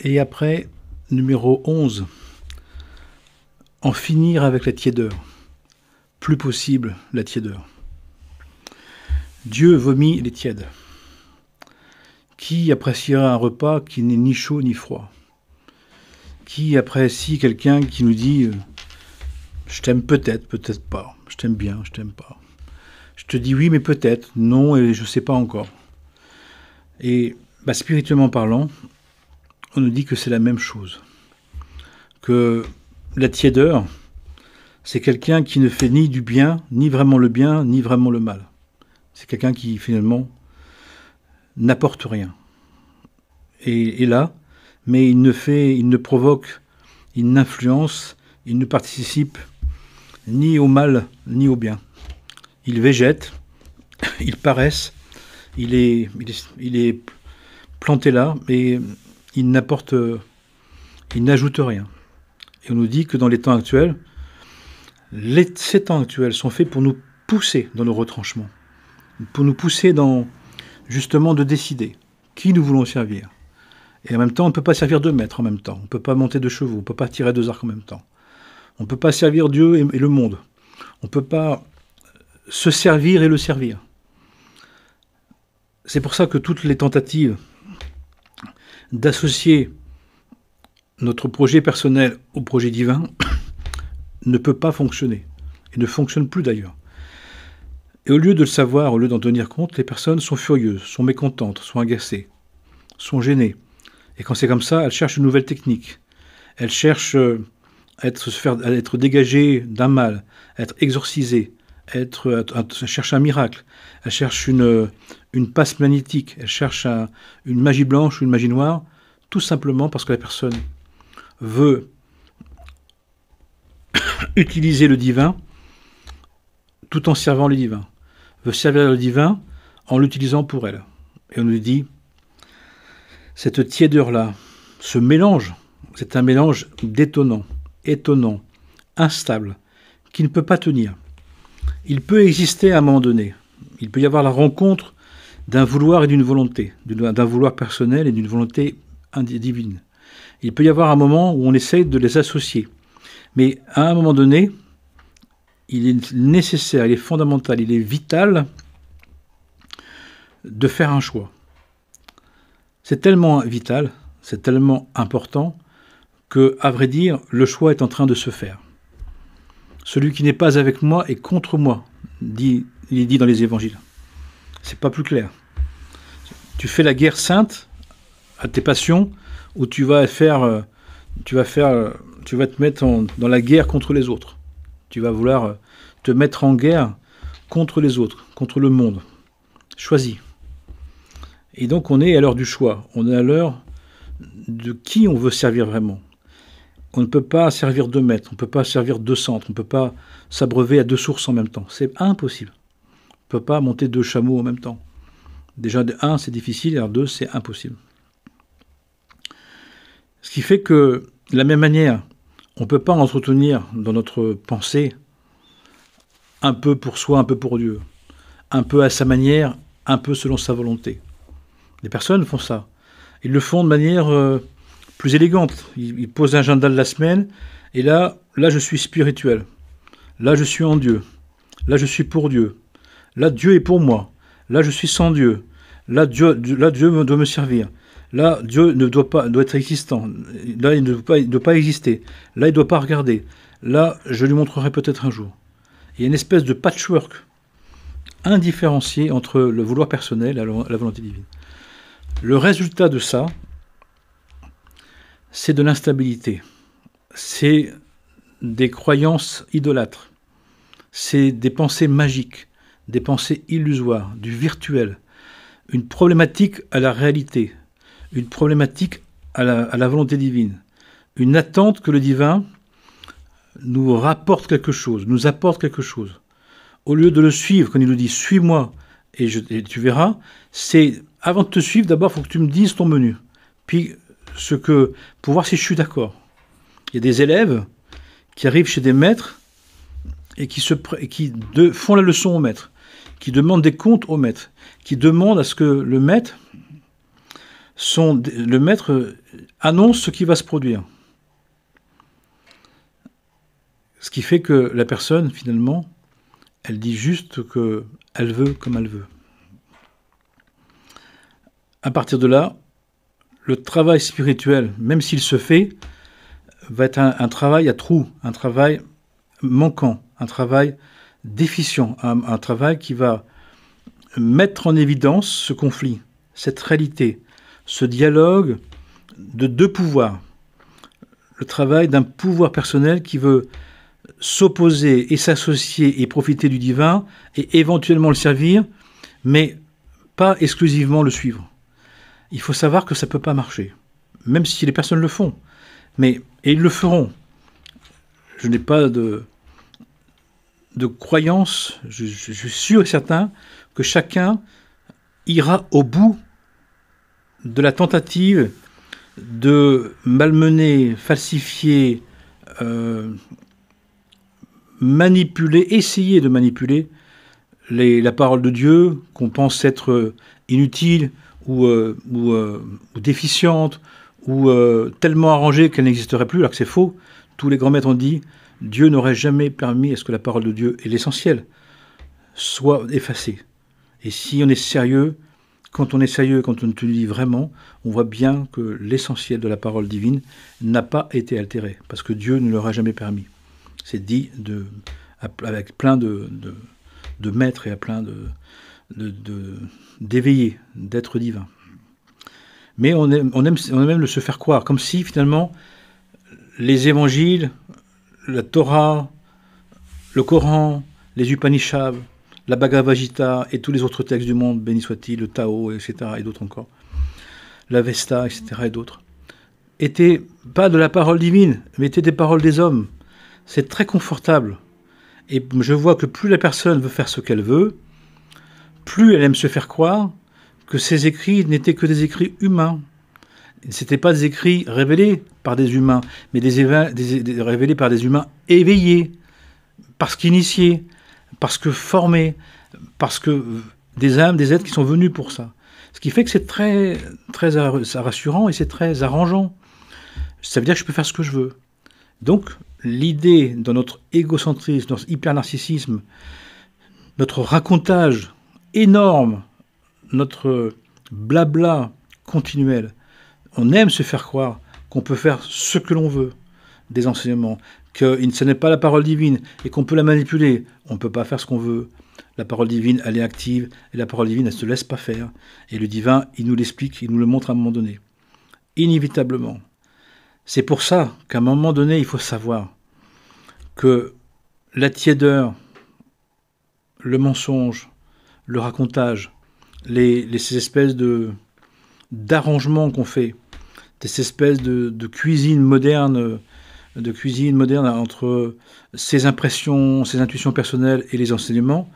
Et après, numéro 11, en finir avec la tiédeur. Plus possible la tiédeur. Dieu vomit les tièdes. Qui appréciera un repas qui n'est ni chaud ni froid? Qui apprécie quelqu'un qui nous dit « Je t'aime peut-être, peut-être pas. Je t'aime bien, je t'aime pas. Je te dis oui, mais peut-être. Non, et je sais pas encore. » Et spirituellement parlant, on nous dit que c'est la même chose. Que la tiédeur, c'est quelqu'un qui ne fait ni du bien, ni vraiment le bien, ni vraiment le mal. C'est quelqu'un qui, finalement, n'apporte rien. Et là, mais il ne provoque, il n'influence, il ne participe ni au mal, ni au bien. Il végète, il paraisse, il est planté là, mais il n'apporte, il n'ajoute rien. Et on nous dit que dans les temps actuels, ces temps actuels sont faits pour nous pousser dans nos retranchements, pour nous pousser dans, justement, de décider qui nous voulons servir. Et en même temps, on ne peut pas servir 2 maîtres en même temps, on ne peut pas monter 2 chevaux, on ne peut pas tirer 2 arcs en même temps. On ne peut pas servir Dieu et le monde. On ne peut pas se servir et le servir. C'est pour ça que toutes les tentatives d'associer notre projet personnel au projet divin ne peut pas fonctionner, et ne fonctionne plus d'ailleurs. Et au lieu de le savoir, au lieu d'en tenir compte, les personnes sont furieuses, sont mécontentes, sont agacées, sont gênées. Et quand c'est comme ça, elles cherchent une nouvelle technique. Elles cherchent à être dégagées d'un mal, à être exorcisées, à chercher un miracle. Elles cherchent une passe magnétique, elles cherchent une magie blanche ou une magie noire, tout simplement parce que la personne veut utiliser le divin tout en servant le divin, veut servir le divin en l'utilisant pour elle. Et on nous dit, cette tiédeur-là, ce mélange, c'est un mélange détonnant, étonnant, instable, qui ne peut pas tenir. Il peut exister à un moment donné. Il peut y avoir la rencontre d'un vouloir et d'une volonté, d'un vouloir personnel et d'une volonté divine. Il peut y avoir un moment où on essaye de les associer. Mais à un moment donné, il est nécessaire, il est fondamental, il est vital de faire un choix. C'est tellement vital, c'est tellement important que, à vrai dire, le choix est en train de se faire. Celui qui n'est pas avec moi est contre moi, il est dit dans les évangiles. C'est pas plus clair. Tu fais la guerre sainte à tes passions, ou tu vas te mettre dans la guerre contre les autres. Tu vas vouloir te mettre en guerre contre les autres, contre le monde. Choisis. Et donc on est à l'heure du choix. On est à l'heure de qui on veut servir vraiment. On ne peut pas servir 2 maîtres, on ne peut pas servir 2 centres, on ne peut pas s'abreuver à 2 sources en même temps. C'est impossible. On ne peut pas monter 2 chameaux en même temps. Déjà, 1, c'est difficile, et 2, c'est impossible. Ce qui fait que, de la même manière, on ne peut pas entretenir dans notre pensée un peu pour soi, un peu pour Dieu, un peu à sa manière, un peu selon sa volonté. Les personnes font ça. Ils le font de manière plus élégante. Ils posent un agenda de la semaine, et là, je suis spirituel. Là, je suis en Dieu. Là, je suis pour Dieu. Là, Dieu est pour moi. Là, je suis sans Dieu. Là, Dieu doit me servir. Là, Dieu doit être existant. Là, il ne doit pas exister. Là, il ne doit pas regarder. Là, je lui montrerai peut-être un jour. Il y a une espèce de patchwork indifférencié entre le vouloir personnel et la volonté divine. Le résultat de ça, c'est de l'instabilité. C'est des croyances idolâtres. C'est des pensées magiques, des pensées illusoires, du virtuel. Une problématique à la réalité, une problématique à la volonté divine, une attente que le divin nous rapporte quelque chose, nous apporte quelque chose. Au lieu de le suivre, quand il nous dit « suis-moi et tu verras », c'est avant de te suivre, d'abord, il faut que tu me dises ton menu. Puis, pour voir si je suis d'accord. Il y a des élèves qui arrivent chez des maîtres et qui font la leçon au maître, qui demandent des comptes au maître, qui demandent à ce que le maître le maître annonce ce qui va se produire. Ce qui fait que la personne, finalement, elle dit juste qu'elle veut comme elle veut. À partir de là, le travail spirituel, même s'il se fait, va être un travail à trous, un travail manquant, un travail déficient, un travail qui va mettre en évidence ce conflit, cette réalité, ce dialogue de deux pouvoirs. Le travail d'un pouvoir personnel qui veut s'opposer et s'associer et profiter du divin et éventuellement le servir, mais pas exclusivement le suivre. Il faut savoir que ça ne peut pas marcher, même si les personnes le font. Et ils le feront. Je n'ai pas de croyance, je suis sûr et certain que chacun ira au bout de la tentative de malmener, falsifier, manipuler, essayer de manipuler la parole de Dieu, qu'on pense être inutile ou déficiente, ou tellement arrangée qu'elle n'existerait plus, alors que c'est faux. Tous les grands maîtres ont dit « Dieu n'aurait jamais permis à ce que la parole de Dieu, et l'essentiel, soit effacée ». Et si on est sérieux, quand on te dit vraiment, on voit bien que l'essentiel de la parole divine n'a pas été altéré, parce que Dieu ne l'aurait jamais permis. C'est dit avec plein de maîtres et à plein d'éveillés, d'êtres divins. Mais on aime le se faire croire, comme si finalement les évangiles, la Torah, le Coran, les Upanishads, la Bhagavad Gita et tous les autres textes du monde, béni soit-il, le Tao, etc., et d'autres encore, l'Avesta, etc., et d'autres, étaient pas de la parole divine, mais étaient des paroles des hommes. C'est très confortable. Et je vois que plus la personne veut faire ce qu'elle veut, plus elle aime se faire croire que ces écrits n'étaient que des écrits humains. Ce n'étaient pas des écrits révélés par des humains, mais révélés par des humains éveillés, parce qu'initiés, parce que formés, parce que des âmes, des êtres qui sont venus pour ça. Ce qui fait que c'est très, très rassurant et c'est très arrangeant. Ça veut dire que je peux faire ce que je veux. Donc, l'idée dans notre égocentrisme, notre hyper-narcissisme, notre racontage énorme, notre blabla continuel, on aime se faire croire qu'on peut faire ce que l'on veut des enseignements, que ce n'est pas la parole divine et qu'on peut la manipuler. On ne peut pas faire ce qu'on veut. La parole divine, elle est active, et la parole divine, elle ne se laisse pas faire. Et le divin, il nous l'explique, il nous le montre à un moment donné. Inévitablement. C'est pour ça qu'à un moment donné, il faut savoir que la tiédeur, le mensonge, le racontage, ces espèces d'arrangements qu'on fait, ces espèces de cuisine moderne, entre ces impressions, ces intuitions personnelles et les enseignements,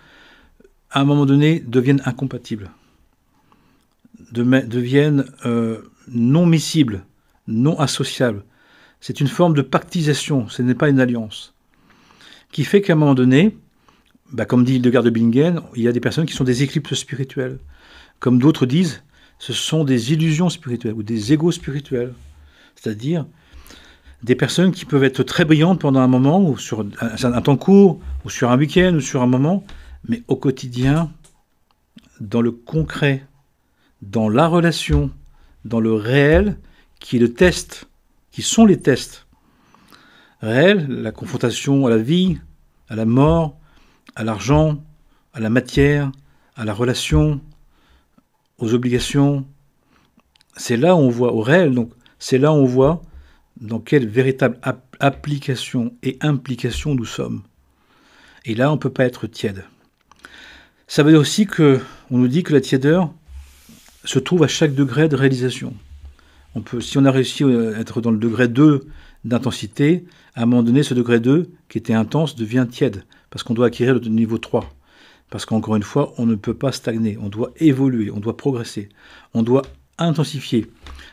à un moment donné, deviennent incompatibles, deviennent non miscibles, non associables. C'est une forme de pactisation, ce n'est pas une alliance, qui fait qu'à un moment donné, comme dit Hildegard de Bingen, il y a des personnes qui sont des éclipses spirituelles. Comme d'autres disent, ce sont des illusions spirituelles ou des égos spirituels. C'est-à-dire des personnes qui peuvent être très brillantes pendant un moment, ou sur un temps court, ou sur un week-end, ou sur un moment, mais au quotidien, dans le concret, dans la relation, dans le réel, qui est le test, qui sont les tests. Réel, la confrontation à la vie, à la mort, à l'argent, à la matière, à la relation, aux obligations. C'est là où on voit, au réel, donc c'est là où on voit dans quelle véritable application et implication nous sommes. Et là, on ne peut pas être tiède. Ça veut dire aussi qu'on nous dit que la tiédeur se trouve à chaque degré de réalisation. Si on a réussi à être dans le degré 2 d'intensité, à un moment donné, ce degré 2, qui était intense, devient tiède, parce qu'on doit acquérir le niveau 3. Parce qu'encore une fois, on ne peut pas stagner, on doit évoluer, on doit progresser, on doit intensifier.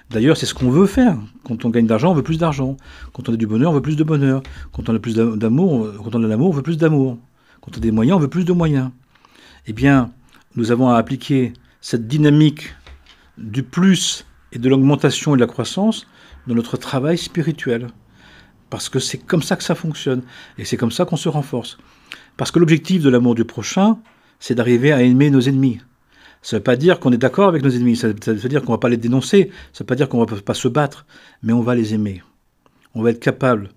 D'ailleurs, c'est ce qu'on veut faire. Quand on gagne d'argent, on veut plus d'argent. Quand on a du bonheur, on veut plus de bonheur. Quand on a plus d'amour, quand on a l'amour, on veut plus d'amour. Quand on a des moyens, on veut plus de moyens. Eh bien, nous avons à appliquer cette dynamique du plus et de l'augmentation et de la croissance dans notre travail spirituel. Parce que c'est comme ça que ça fonctionne, et c'est comme ça qu'on se renforce. Parce que l'objectif de l'amour du prochain, c'est d'arriver à aimer nos ennemis. Ça ne veut pas dire qu'on est d'accord avec nos ennemis, ça veut dire qu'on ne va pas les dénoncer, ça ne veut pas dire qu'on ne va pas se battre, mais on va les aimer. On va être capable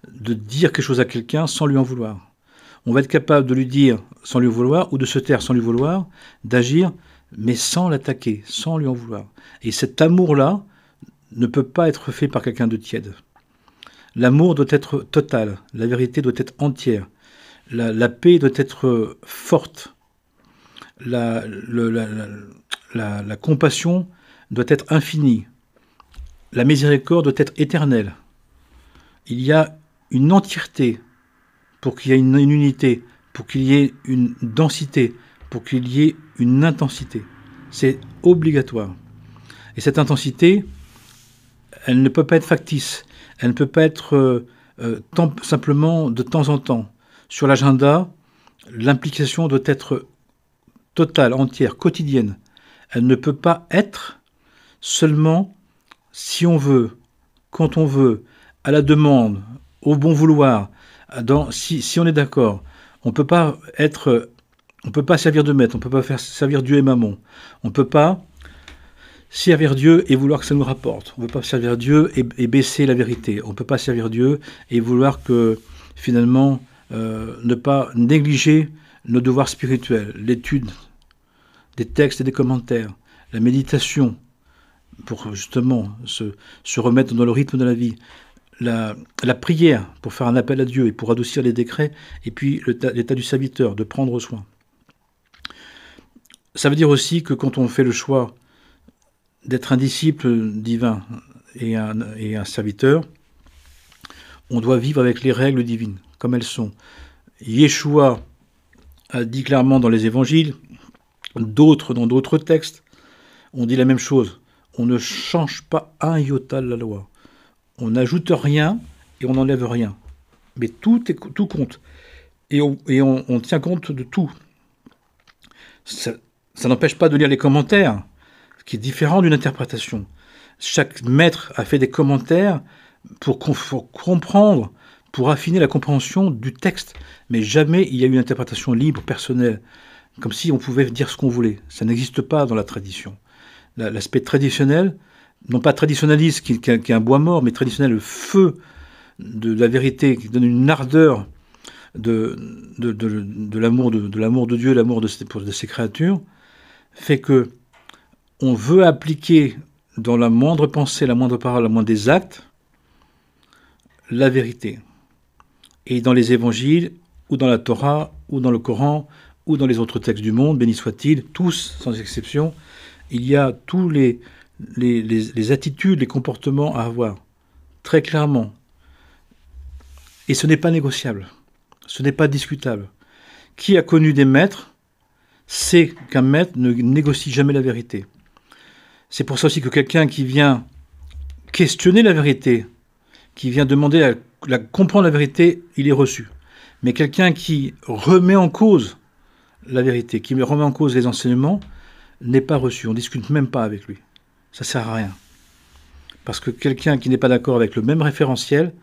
de dire quelque chose à quelqu'un sans lui en vouloir. On va être capable de lui dire sans lui vouloir, ou de se taire sans lui vouloir, d'agir, mais sans l'attaquer, sans lui en vouloir. Et cet amour-là ne peut pas être fait par quelqu'un de tiède. L'amour doit être total, la vérité doit être entière, la paix doit être forte, la compassion doit être infinie, la miséricorde doit être éternelle. Il y a une entièreté pour qu'il y ait une unité, pour qu'il y ait une densité, pour qu'il y ait une intensité. C'est obligatoire. Et cette intensité, elle ne peut pas être factice, elle ne peut pas être simplement de temps en temps. Sur l'agenda, l'implication doit être totale, entière, quotidienne. Elle ne peut pas être seulement si on veut, quand on veut, à la demande, au bon vouloir, si on est d'accord. On ne peut pas servir de maître, on ne peut pas faire servir Dieu et Mammon. On ne peut pas servir Dieu et vouloir que ça nous rapporte. On ne peut pas servir Dieu et baisser la vérité. On ne peut pas servir Dieu et vouloir que, finalement, ne pas négliger nos devoirs spirituels, l'étude des textes et des commentaires, la méditation, pour justement se remettre dans le rythme de la vie, la prière pour faire un appel à Dieu et pour adoucir les décrets, et puis l'état du serviteur, de prendre soin. Ça veut dire aussi que quand on fait le choix d'être un disciple divin et un serviteur, on doit vivre avec les règles divines, comme elles sont. Yeshua a dit clairement dans les évangiles, d'autres dans d'autres textes, on dit la même chose. On ne change pas un iota de la loi. On n'ajoute rien et on n'enlève rien. Mais tout compte. Et on tient compte de tout. Ça n'empêche pas de lire les commentaires, ce qui est différent d'une interprétation. Chaque maître a fait des commentaires pour comprendre, pour affiner la compréhension du texte. Mais jamais il y a eu une interprétation libre, personnelle, comme si on pouvait dire ce qu'on voulait. Ça n'existe pas dans la tradition. L'aspect traditionnel, non pas traditionnaliste qui est un bois mort, mais traditionnel, le feu de la vérité qui donne une ardeur de l'amour de Dieu, l'amour de ses créatures, fait que on veut appliquer dans la moindre pensée, la moindre parole, la moindre des actes, la vérité. Et dans les évangiles, ou dans la Torah, ou dans le Coran, ou dans les autres textes du monde, béni soit-il, tous, sans exception, il y a tous les attitudes, les comportements à avoir, très clairement. Et ce n'est pas négociable, ce n'est pas discutable. Qui a connu des maîtres sait qu'un maître ne négocie jamais la vérité. C'est pour ça aussi que quelqu'un qui vient questionner la vérité, qui vient demander à comprendre la vérité, il est reçu. Mais quelqu'un qui remet en cause la vérité, qui remet en cause les enseignements, n'est pas reçu. On ne discute même pas avec lui. Ça ne sert à rien. Parce que quelqu'un qui n'est pas d'accord avec le même référentiel,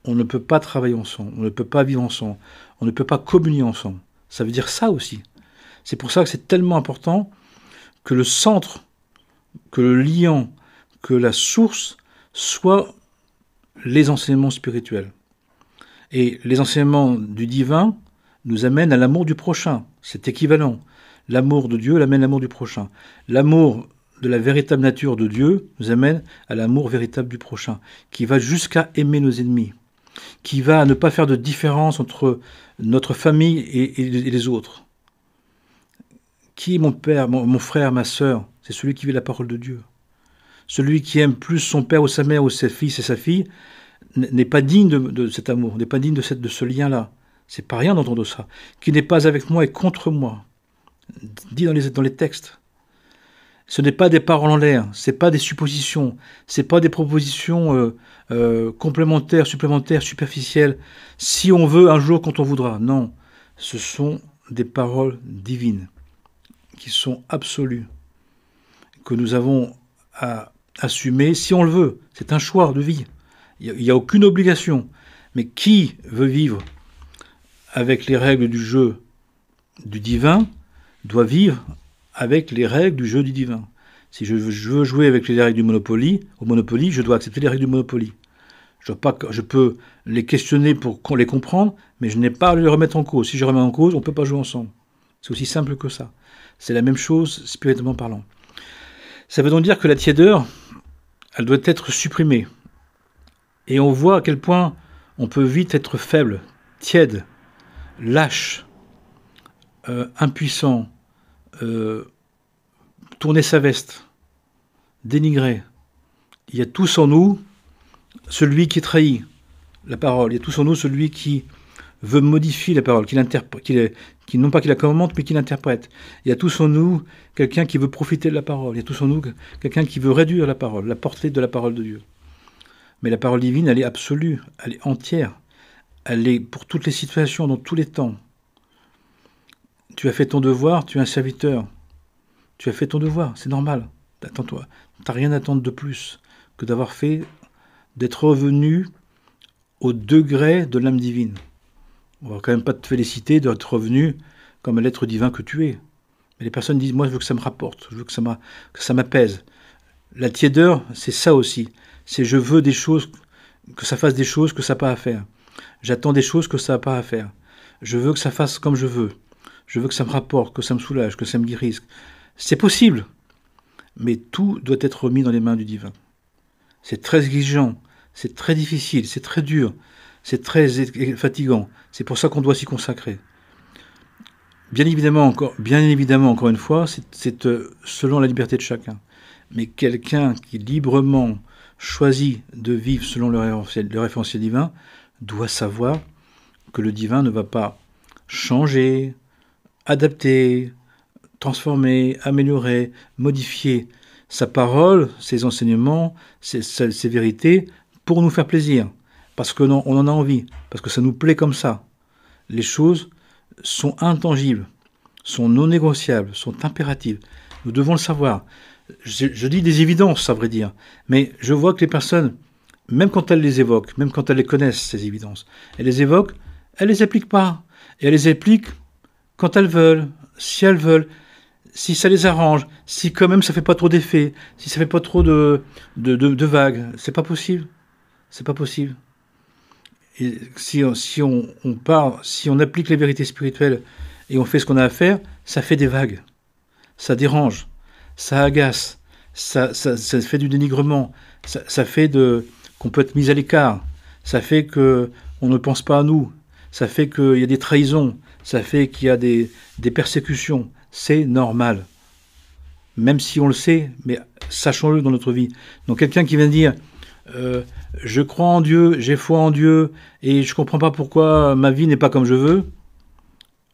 on ne peut pas travailler ensemble, on ne peut pas vivre ensemble, on ne peut pas communier ensemble. Ça veut dire ça aussi. C'est pour ça que c'est tellement important que le centre, que le liant, que la source soient les enseignements spirituels. Et les enseignements du divin nous amènent à l'amour du prochain. C'est équivalent. L'amour de Dieu amène l'amour du prochain. L'amour de la véritable nature de Dieu nous amène à l'amour véritable du prochain, qui va jusqu'à aimer nos ennemis, qui va ne pas faire de différence entre notre famille et les autres. Qui est mon père, mon frère, ma sœur? C'est celui qui vit la parole de Dieu. Celui qui aime plus son père ou sa mère ou ses fils et sa fille n'est pas digne de cet amour, n'est pas digne de ce lien-là. C'est pas rien d'entendre ça. Qui n'est pas avec moi et contre moi. Dit dans les textes. Ce n'est pas des paroles en l'air, ce n'est pas des suppositions, ce n'est pas des propositions complémentaires, supplémentaires, superficielles. Si on veut, un jour, quand on voudra. Non, ce sont des paroles divines qui sont absolues, que nous avons à assumer si on le veut. C'est un choix de vie. Il n'y a aucune obligation. Mais qui veut vivre avec les règles du jeu du divin doit vivre avec les règles du jeu du divin. Si je veux jouer avec les règles du Monopoly, au Monopoly, je dois accepter les règles du Monopoly. Je peux les questionner pour les comprendre, mais je n'ai pas à les remettre en cause. Si je remets en cause, on ne peut pas jouer ensemble. C'est aussi simple que ça. C'est la même chose spirituellement parlant. Ça veut donc dire que la tiédeur, elle doit être supprimée. Et on voit à quel point on peut vite être faible, tiède, lâche, impuissant, tourner sa veste, dénigrer. Il y a tous en nous celui qui trahit la parole. Il y a tous en nous celui qui veut modifier la parole, qui non pas qu'il la commente, mais qui l'interprète. Il y a tous en nous quelqu'un qui veut profiter de la parole. Il y a tous en nous quelqu'un qui veut réduire la parole, la portée de la parole de Dieu. Mais la parole divine, elle est absolue, elle est entière. Elle est pour toutes les situations, dans tous les temps. Tu as fait ton devoir, tu es un serviteur. Tu as fait ton devoir, c'est normal. Attends-toi. Tu n'as rien à attendre de plus que d'être revenu au degré de l'âme divine. On ne va quand même pas te féliciter d'être revenu comme l'être divin que tu es. Mais les personnes disent, moi je veux que ça me rapporte, je veux que ça m'apaise. La tiédeur, c'est ça aussi. C'est je veux des choses, que ça fasse des choses que ça n'a pas à faire. J'attends des choses que ça n'a pas à faire. Je veux que ça fasse comme je veux. Je veux que ça me rapporte, que ça me soulage, que ça me guérisse. C'est possible. Mais tout doit être remis dans les mains du divin. C'est très exigeant, c'est très difficile, c'est très dur, c'est très fatigant. C'est pour ça qu'on doit s'y consacrer. Bien évidemment, encore une fois, c'est selon la liberté de chacun. Mais quelqu'un qui librement choisit de vivre selon le référentiel divin doit savoir que le divin ne va pas changer, adapter, transformer, améliorer, modifier sa parole, ses enseignements, ses vérités, pour nous faire plaisir, parce qu'on en a envie, parce que ça nous plaît comme ça. Les choses sont intangibles, sont non négociables, sont impératives. Nous devons le savoir. Je dis des évidences, à vrai dire, mais je vois que les personnes, même quand elles les évoquent, même quand elles les connaissent, ces évidences, elles les évoquent, elles les appliquent pas. Et elles les appliquent quand elles veulent, si elles veulent, si ça les arrange, si quand même ça fait pas trop d'effet, si ça fait pas trop de vagues. C'est pas possible. C'est pas possible. Et si on applique les vérités spirituelles et on fait ce qu'on a à faire, ça fait des vagues. Ça dérange. Ça agace. Ça fait du dénigrement. Ça fait qu'on peut être mis à l'écart. Ça fait qu'on ne pense pas à nous. Ça fait qu'il y a des trahisons. Ça fait qu'il y a des persécutions. C'est normal. Même si on le sait, mais sachons-le dans notre vie. Donc quelqu'un qui vient dire je crois en Dieu, j'ai foi en Dieu, et je ne comprends pas pourquoi ma vie n'est pas comme je veux.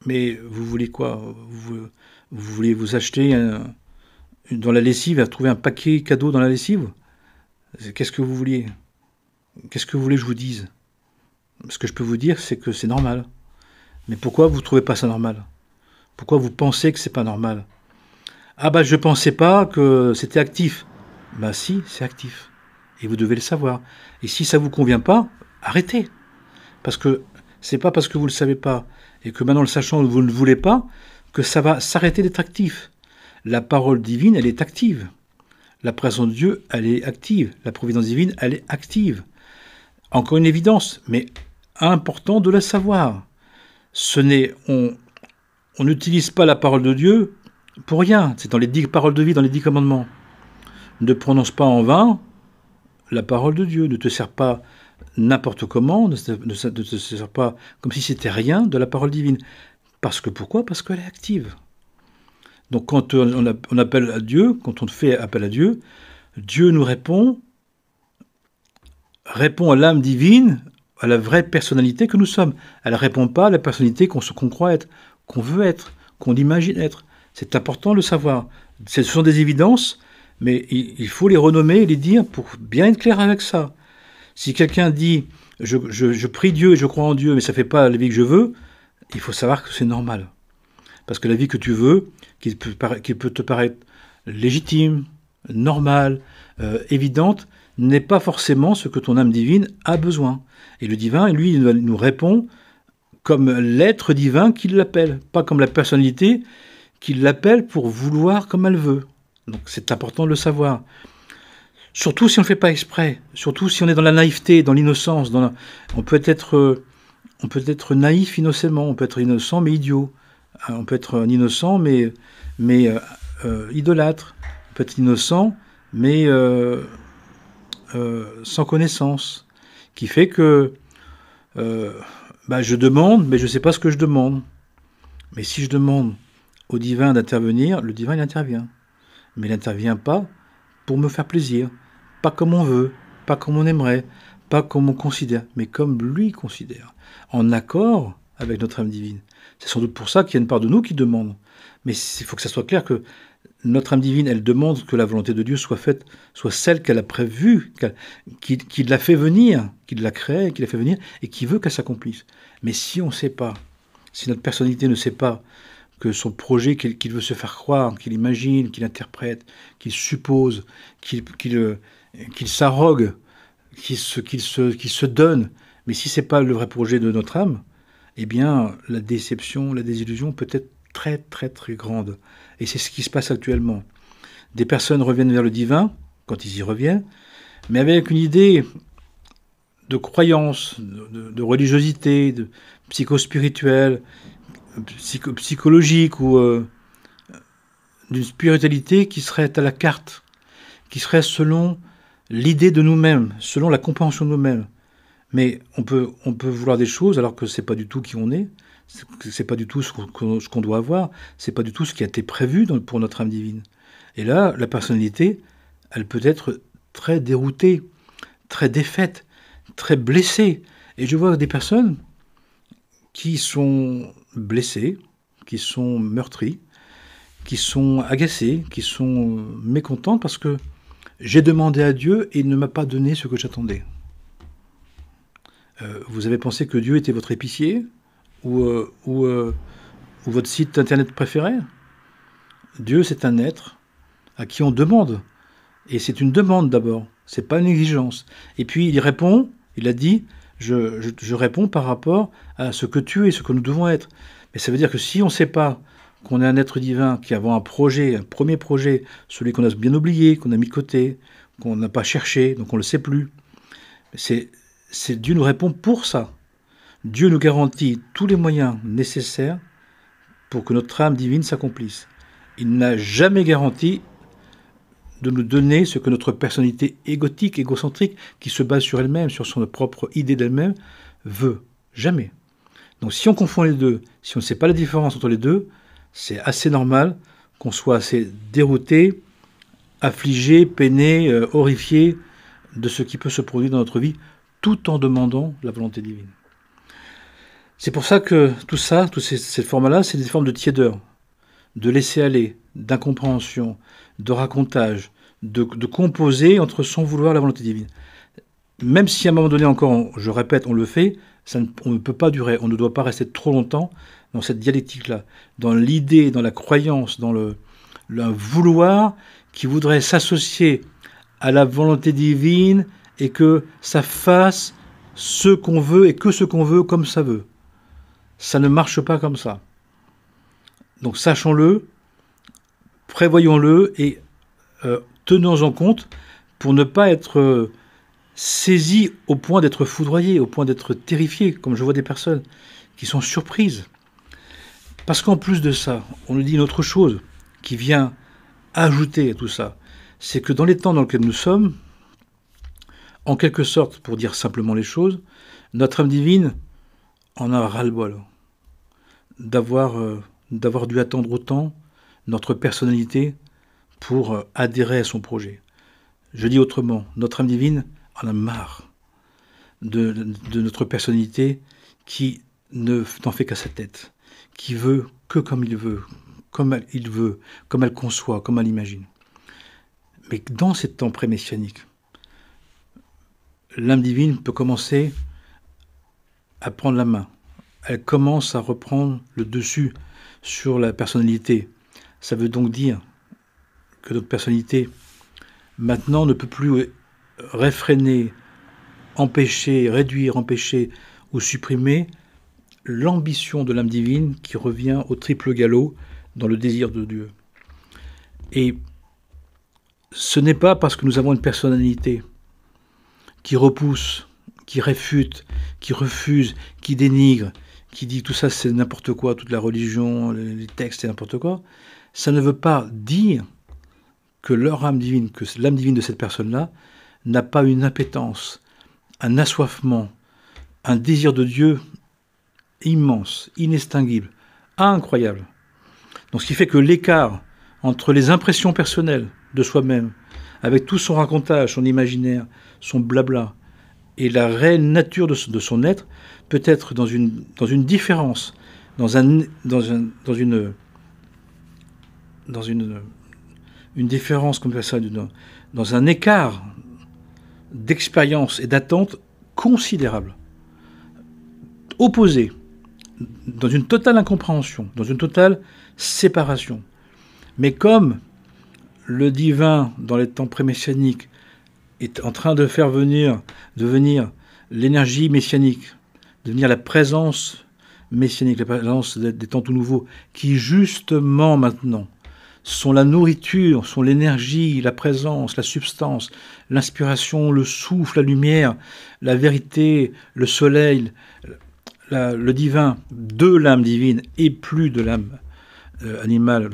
Mais vous voulez quoi? Vous voulez vous acheter dans la lessive, trouver un paquet cadeau dans la lessive? Qu'est-ce que vous vouliez? Qu'est-ce que vous voulez que je vous dise? Ce que je peux vous dire, c'est que c'est normal. Mais pourquoi vous ne trouvez pas ça normal? Pourquoi vous pensez que c'est pas normal? Ah bah je pensais pas que c'était actif. Bah si, c'est actif. Et vous devez le savoir. Et si ça vous convient pas, arrêtez. Parce que c'est pas parce que vous le savez pas et que maintenant le sachant vous ne le voulez pas que ça va s'arrêter d'être actif. La parole divine, elle est active. La présence de Dieu, elle est active. La providence divine, elle est active. Encore une évidence, mais important de la savoir. On n'utilise pas la parole de Dieu pour rien. C'est dans les 10 paroles de vie, dans les 10 commandements. Ne prononce pas en vain la parole de Dieu. Ne te sers pas n'importe comment, ne te sers pas comme si c'était rien de la parole divine. Pourquoi? Parce qu'elle est active. Donc quand on appelle à Dieu, quand on fait appel à Dieu, Dieu nous répond à l'âme divine, à la vraie personnalité que nous sommes. Elle ne répond pas à la personnalité qu'on croit être, qu'on veut être, qu'on imagine être. C'est important de le savoir. Ce sont des évidences, mais il faut les renommer et les dire pour bien être clair avec ça. Si quelqu'un dit je prie Dieu et je crois en Dieu, mais ça ne fait pas la vie que je veux, il faut savoir que c'est normal. Parce que la vie que tu veux, qui peut te paraître légitime, normale, évidente n'est pas forcément ce que ton âme divine a besoin. Et le divin, lui, il nous répond comme l'être divin qui l'appelle, pas comme la personnalité qui l'appelle pour vouloir comme elle veut. Donc c'est important de le savoir. Surtout si on ne le fait pas exprès, surtout si on est dans la naïveté, dans l'innocence. On peut être naïf innocemment, on peut être innocent mais idiot. On peut être innocent mais idolâtre. On peut être innocent mais sans connaissance. Qui fait que je demande, mais je ne sais pas ce que je demande. Mais si je demande au divin d'intervenir, le divin il intervient. Mais il n'intervient pas pour me faire plaisir. Pas comme on veut, pas comme on aimerait, pas comme on considère, mais comme lui considère. En accord avec notre âme divine. C'est sans doute pour ça qu'il y a une part de nous qui demande. Mais il faut que ça soit clair que notre âme divine, elle demande que la volonté de Dieu soit faite, soit celle qu'elle a prévue, qu'il l'a fait venir, qu'il l'a créée, qu'il l'a fait venir, et qui veut qu'elle s'accomplisse. Mais si on ne sait pas, si notre personnalité ne sait pas que son projet qu'il veut se faire croire, qu'il imagine, qu'il interprète, qu'il suppose, qu'il s'arrogue, qu'il se donne, mais si ce n'est pas le vrai projet de notre âme, eh bien la déception, la désillusion peut être très très très grande. Et c'est ce qui se passe actuellement. Des personnes reviennent vers le divin, quand ils y reviennent, mais avec une idée de croyance, de religiosité, de psychospirituelle, psychologique ou d'une spiritualité qui serait à la carte, qui serait selon l'idée de nous-mêmes, selon la compréhension de nous-mêmes. Mais on peut vouloir des choses alors que c'est pas du tout qui on est, c'est pas du tout ce qu'on doit avoir, c'est pas du tout ce qui a été prévu pour notre âme divine. Et là, la personnalité, elle peut être très déroutée, très défaite, très blessée. Et je vois des personnes qui sont blessées, qui sont meurtries, qui sont agacées, qui sont mécontentes parce que j'ai demandé à Dieu et il ne m'a pas donné ce que j'attendais. Vous avez pensé que Dieu était votre épicier ou votre site internet préféré? Dieu, c'est un être à qui on demande. Et c'est une demande d'abord, c'est pas une exigence. Et puis il répond, il a dit, je réponds par rapport à ce que tu es, ce que nous devons être. Mais ça veut dire que si on ne sait pas qu'on est un être divin, qui avons un projet, un premier projet, celui qu'on a bien oublié, qu'on a mis de côté, qu'on n'a pas cherché, donc on ne le sait plus, Dieu nous répond pour ça. Dieu nous garantit tous les moyens nécessaires pour que notre âme divine s'accomplisse. Il n'a jamais garanti de nous donner ce que notre personnalité égotique, égocentrique, qui se base sur elle-même, sur son propre idée d'elle-même, veut. Jamais. Donc si on confond les deux, si on ne sait pas la différence entre les deux, c'est assez normal qu'on soit assez dérouté, affligé, peiné, horrifié de ce qui peut se produire dans notre vie, tout en demandant la volonté divine. C'est pour ça que tout ça, toutes ces formes-là, c'est des formes de tiédeur, de laisser aller, d'incompréhension, de racontage, de composer entre son vouloir et la volonté divine. Même si à un moment donné encore, je répète, on le fait, on ne peut pas durer, on ne doit pas rester trop longtemps dans cette dialectique-là, dans l'idée, dans la croyance, dans le vouloir qui voudrait s'associer à la volonté divine et que ça fasse ce qu'on veut et que ce qu'on veut comme ça veut. Ça ne marche pas comme ça. Donc sachons-le, prévoyons-le et tenons en compte pour ne pas être saisis au point d'être foudroyés, au point d'être terrifiés, comme je vois des personnes qui sont surprises. Parce qu'en plus de ça, on nous dit une autre chose qui vient ajouter à tout ça, c'est que dans les temps dans lesquels nous sommes, en quelque sorte, pour dire simplement les choses, notre âme divine en a ras-le-bol d'avoir dû attendre autant notre personnalité pour adhérer à son projet. Je dis autrement, notre âme divine en a marre de notre personnalité qui n'en fait qu'à sa tête, qui veut que comme il veut, comme elle conçoit, comme elle imagine. Mais dans ces temps pré-messianiques, l'âme divine peut commencer à prendre la main. Elle commence à reprendre le dessus sur la personnalité. Ça veut donc dire que notre personnalité maintenant ne peut plus réfréner, empêcher, réduire, empêcher ou supprimer l'ambition de l'âme divine qui revient au triple galop dans le désir de Dieu. Et ce n'est pas parce que nous avons une personnalité qui repousse, qui réfute, qui refuse, qui dénigre, qui dit tout ça c'est n'importe quoi, toute la religion, les textes c'est n'importe quoi, ça ne veut pas dire que leur âme divine, que l'âme divine de cette personne-là n'a pas une appétence, un assoiffement, un désir de Dieu immense, inextinguible, incroyable. Donc ce qui fait que l'écart entre les impressions personnelles de soi-même, avec tout son racontage, son imaginaire, son blabla, et la réelle nature de son être, peut être dans une différence, dans une différence comme ça, dans un écart d'expérience et d'attente considérable, opposé, dans une totale incompréhension, dans une totale séparation. Mais comme le divin, dans les temps pré-messianiques, est en train de faire devenir l'énergie messianique, devenir la présence messianique, la présence des temps tout nouveaux, qui justement maintenant sont la nourriture, sont l'énergie, la présence, la substance, l'inspiration, le souffle, la lumière, la vérité, le soleil, le divin de l'âme divine et plus de l'âme animale,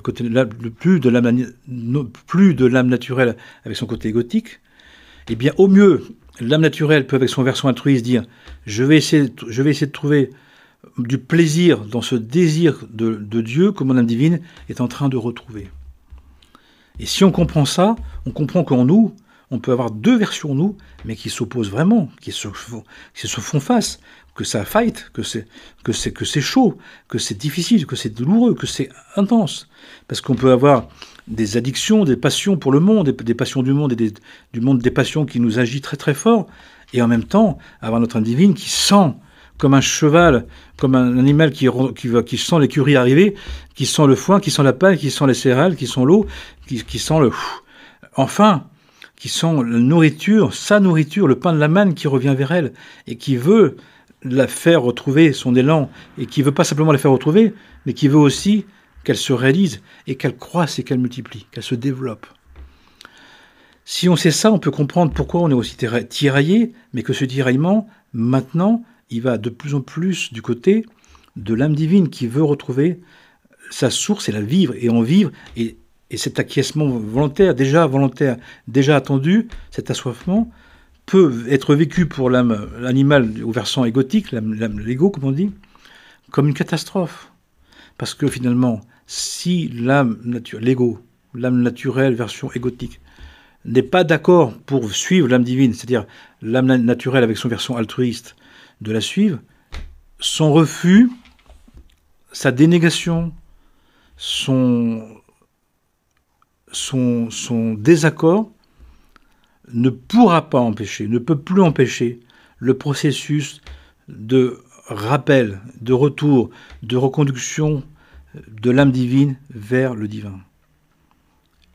plus de l'âme naturelle avec son côté égotique, eh bien au mieux, l'âme naturelle peut avec son versant altruiste dire je vais essayer de trouver du plaisir dans ce désir de Dieu que mon âme divine est en train de retrouver. Et si on comprend ça, on comprend qu'en nous, on peut avoir deux versions nous, mais qui s'opposent vraiment, qui se font face, que ça fight, que c'est chaud, que c'est difficile, que c'est douloureux, que c'est intense. Parce qu'on peut avoir des addictions, des passions pour le monde, des passions du monde et du monde des passions qui nous agit très très fort, et en même temps avoir notre âme divine qui sent comme un cheval, comme un animal qui sent l'écurie arriver, qui sent le foin, qui sent la paille, qui sent les céréales, qui sent l'eau, qui sent qui sent la nourriture, sa nourriture, le pain de la manne qui revient vers elle, et qui veut la faire retrouver son élan, et qui veut pas simplement la faire retrouver, mais qui veut aussi qu'elle se réalise, et qu'elle croisse et qu'elle multiplie, qu'elle se développe. Si on sait ça, on peut comprendre pourquoi on est aussi tiraillé, mais que ce tiraillement, maintenant, il va de plus en plus du côté de l'âme divine qui veut retrouver sa source et la vivre, et en vivre, et cet acquiescement volontaire, déjà attendu, cet assoiffement, peut être vécu pour l'âme animale au versant égotique, l'ego, comme on dit, comme une catastrophe. Parce que finalement, si l'ego, l'âme naturelle, version égotique, n'est pas d'accord pour suivre l'âme divine, c'est-à-dire l'âme naturelle avec son versant altruiste, de la suivre, son refus, sa dénégation, son désaccord ne pourra pas empêcher, ne peut plus empêcher le processus de rappel, de retour, de reconduction de l'âme divine vers le divin.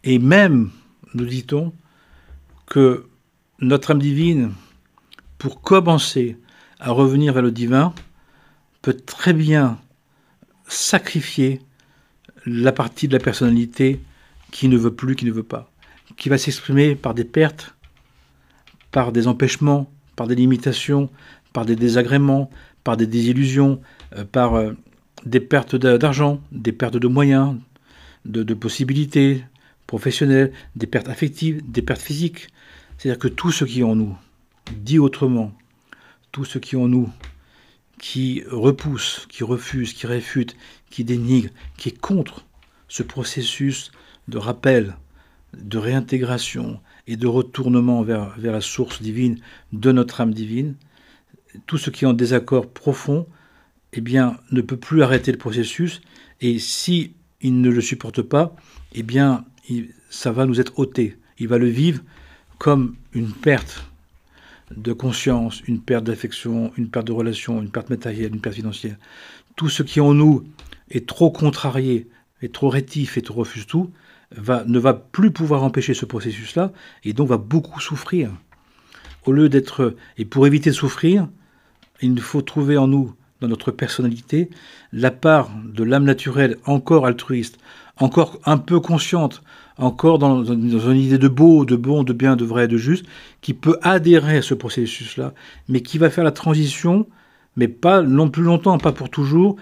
Et même, nous dit-on, que notre âme divine, pour commencer à revenir vers le divin, peut très bien sacrifier la partie de la personnalité qui ne veut plus, qui ne veut pas, qui va s'exprimer par des pertes, par des empêchements, par des limitations, par des désagréments, par des désillusions, par des pertes d'argent, des pertes de moyens, de possibilités professionnelles, des pertes affectives, des pertes physiques. C'est-à-dire que tout ce qui est en nous, dit autrement, tout ce qui est en nous, qui repousse, qui refuse, qui réfute, qui dénigre, qui est contre ce processus de rappel, de réintégration et de retournement vers la source divine de notre âme divine, tout ce qui est en désaccord profond, eh bien, ne peut plus arrêter le processus, et si il ne le supporte pas, eh bien, ça va nous être ôté. Il va le vivre comme une perte de conscience, une perte d'affection, une perte de relation, une perte matérielle, une perte financière. Tout ce qui en nous est trop contrarié, est trop rétif et trop refuse tout, ne va plus pouvoir empêcher ce processus-là, et donc va beaucoup souffrir. Au lieu d'être... Et pour éviter de souffrir, il faut trouver en nous, dans notre personnalité, la part de l'âme naturelle encore altruiste, encore un peu consciente, encore dans une idée de beau, de bon, de bien, de vrai, de juste, qui peut adhérer à ce processus-là, mais qui va faire la transition, mais pas non plus longtemps, pas pour toujours,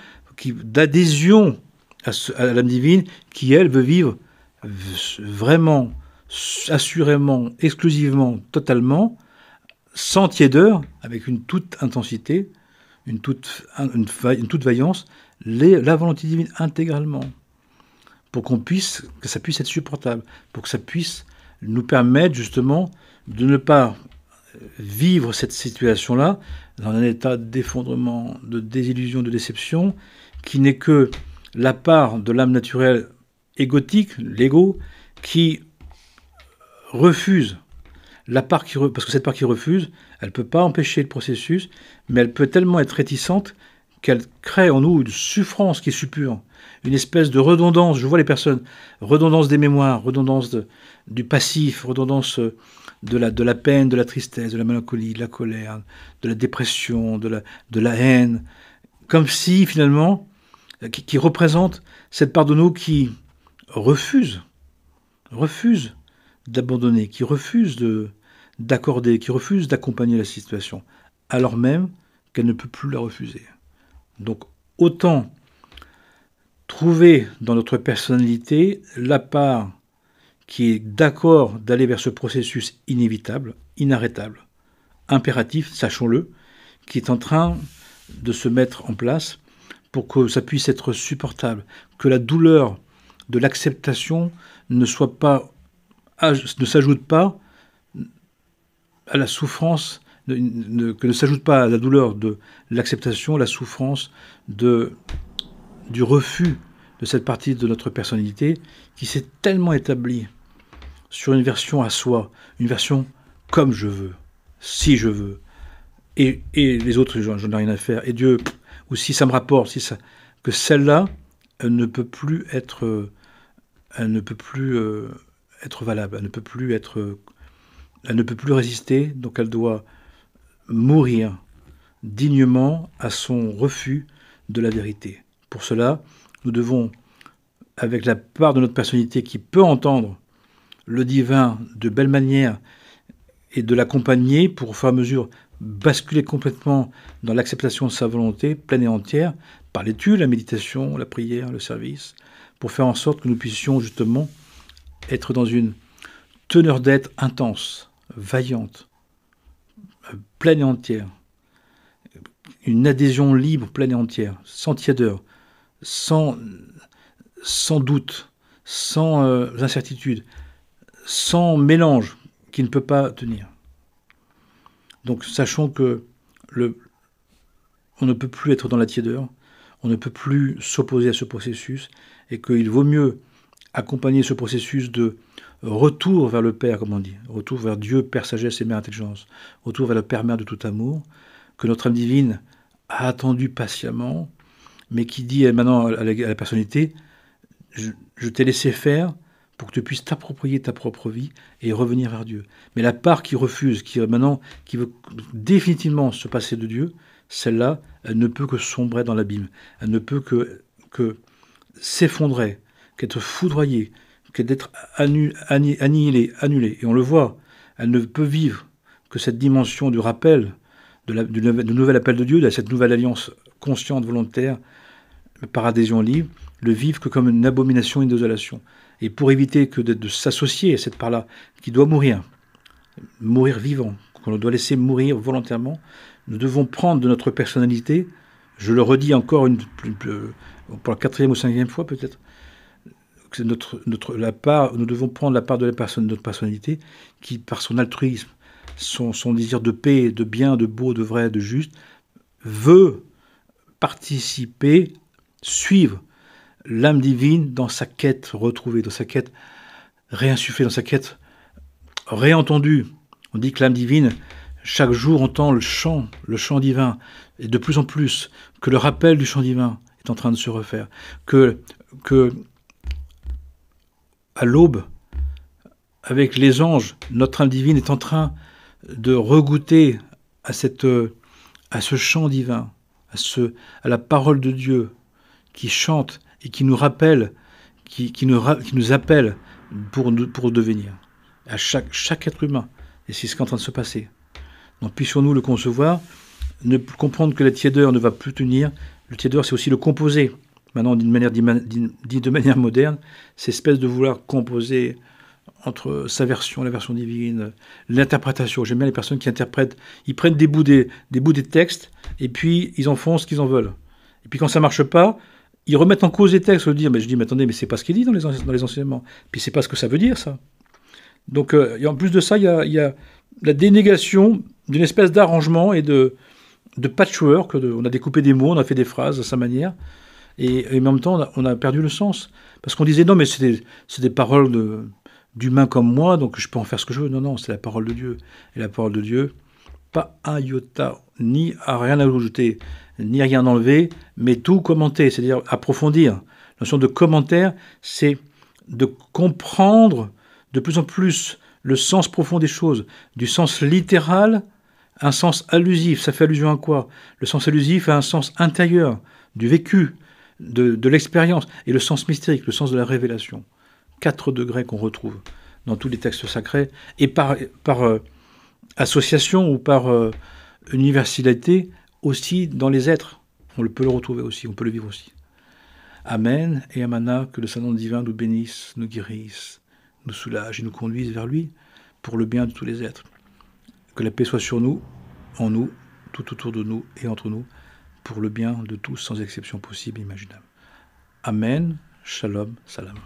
d'adhésion à l'âme divine, qui, elle, veut vivre vraiment, assurément, exclusivement, totalement, sans tiédeur, avec une toute intensité, une toute vaillance, la volonté divine intégralement, pour que ça puisse être supportable, pour que ça puisse nous permettre justement de ne pas vivre cette situation-là dans un état d'effondrement, de désillusion, de déception, qui n'est que la part de l'âme naturelle égotique, l'ego, qui refuse parce que cette part qui refuse, elle ne peut pas empêcher le processus, mais elle peut tellement être réticente qu'elle crée en nous une souffrance qui est suppure, une espèce de redondance. Je vois les personnes, redondance des mémoires, redondance du passif, redondance de la peine, de la tristesse, de la mélancolie, de la colère, de la dépression, de la haine, comme si finalement, qui représente cette part de nous qui refuse d'abandonner, qui refuse d'accorder, qui refuse d'accompagner la situation, alors même qu'elle ne peut plus la refuser. Donc autant trouver dans notre personnalité la part qui est d'accord d'aller vers ce processus inévitable, inarrêtable, impératif, sachons-le, qui est en train de se mettre en place pour que ça puisse être supportable, que la douleur de l'acceptation ne s'ajoute pas à la souffrance, que ne s'ajoute pas à la douleur de l'acceptation, la souffrance du refus de cette partie de notre personnalité qui s'est tellement établie sur une version à soi, une version comme je veux, si je veux, et les autres, j'en ai rien à faire, et Dieu, ou si ça me rapporte, que celle-là, elle ne peut plus être valable, elle ne peut plus résister, donc elle doit mourir dignement à son refus de la vérité. Pour cela, nous devons, avec la part de notre personnalité qui peut entendre le divin de belle manière et de l'accompagner pour, au fur et à mesure, basculer complètement dans l'acceptation de sa volonté pleine et entière, par l'étude, la méditation, la prière, le service, pour faire en sorte que nous puissions justement être dans une teneur d'être intense, vaillante, pleine et entière, une adhésion libre, pleine et entière, sans tiédeur, sans doute, sans incertitude, sans mélange qui ne peut pas tenir. Donc sachons que on ne peut plus être dans la tiédeur, on ne peut plus s'opposer à ce processus, et qu'il vaut mieux accompagner ce processus de retour vers le Père, comme on dit, retour vers Dieu, Père sagesse et Mère intelligence, retour vers le Père Mère de tout amour, que notre âme divine a attendu patiemment, mais qui dit maintenant à la personnalité, je t'ai laissé faire pour que tu puisses t'approprier ta propre vie et revenir vers Dieu. Mais la part qui refuse, qui veut définitivement se passer de Dieu, celle-là, elle ne peut que sombrer dans l'abîme. Elle ne peut que s'effondrer, qu'être foudroyée, qu'être annihilée, annulée. Et on le voit, elle ne peut vivre que cette dimension du rappel, du nouvel appel de Dieu, de cette nouvelle alliance consciente, volontaire, par adhésion libre, le vivre que comme une abomination, une désolation. Et pour éviter que de s'associer à cette part-là, qui doit mourir vivant, qu'on doit laisser mourir volontairement, nous devons prendre de notre personnalité, je le redis encore pour la 4e ou 5e fois peut-être, nous devons prendre la part de notre personnalité qui, par son altruisme, son désir de paix, de bien, de beau, de vrai, de juste, veut participer, suivre l'âme divine dans sa quête retrouvée, dans sa quête réinsufflée, dans sa quête réentendue. On dit que l'âme divine, chaque jour, entend le chant divin, et de plus en plus, que le rappel du chant divin est en train de se refaire, que à l'aube, avec les anges, notre âme divine est en train de regoûter à ce chant divin, à la parole de Dieu qui chante et qui nous rappelle, qui nous appelle pour devenir. À chaque être humain. Et c'est ce qui est en train de se passer. Donc puissions-nous le concevoir, ne comprendre que la tiédeur ne va plus tenir. Le tiédeur, c'est aussi le composer. Maintenant, dit de manière moderne, cette espèce de vouloir composer entre sa version, la version divine, l'interprétation. J'aime bien les personnes qui interprètent. Ils prennent des bouts des textes et puis ils en font ce qu'ils en veulent. Et puis quand ça marche pas, ils remettent en cause les textes. Je dis, mais attendez, mais c'est pas ce qu'il dit dans les enseignements. Puis c'est pas ce que ça veut dire, ça. Donc, et en plus de ça, il y a la dénégation d'une espèce d'arrangement et de patchwork. On a découpé des mots, on a fait des phrases à sa manière. Et en même temps, on a perdu le sens. Parce qu'on disait, non, mais c'est des paroles d'humains comme moi, donc je peux en faire ce que je veux. Non, c'est la parole de Dieu. Et la parole de Dieu, pas un iota, ni à rien à ajouter, ni à rien enlever, mais tout commenter, c'est-à-dire approfondir. La notion de commentaire, c'est de comprendre de plus en plus le sens profond des choses, du sens littéral, un sens allusif. Ça fait allusion à quoi? Le sens allusif a un sens intérieur, du vécu, de l'expérience, et le sens mystérique, le sens de la révélation. 4 degrés qu'on retrouve dans tous les textes sacrés, et par association ou par universalité aussi dans les êtres. On peut le retrouver aussi, on peut le vivre aussi. Amen et Amana, que le Saint-Nom divin nous bénisse, nous guérisse, nous soulage et nous conduise vers lui pour le bien de tous les êtres. Que la paix soit sur nous, en nous, tout autour de nous et entre nous, pour le bien de tous sans exception possible et imaginable. Amen, shalom, salam.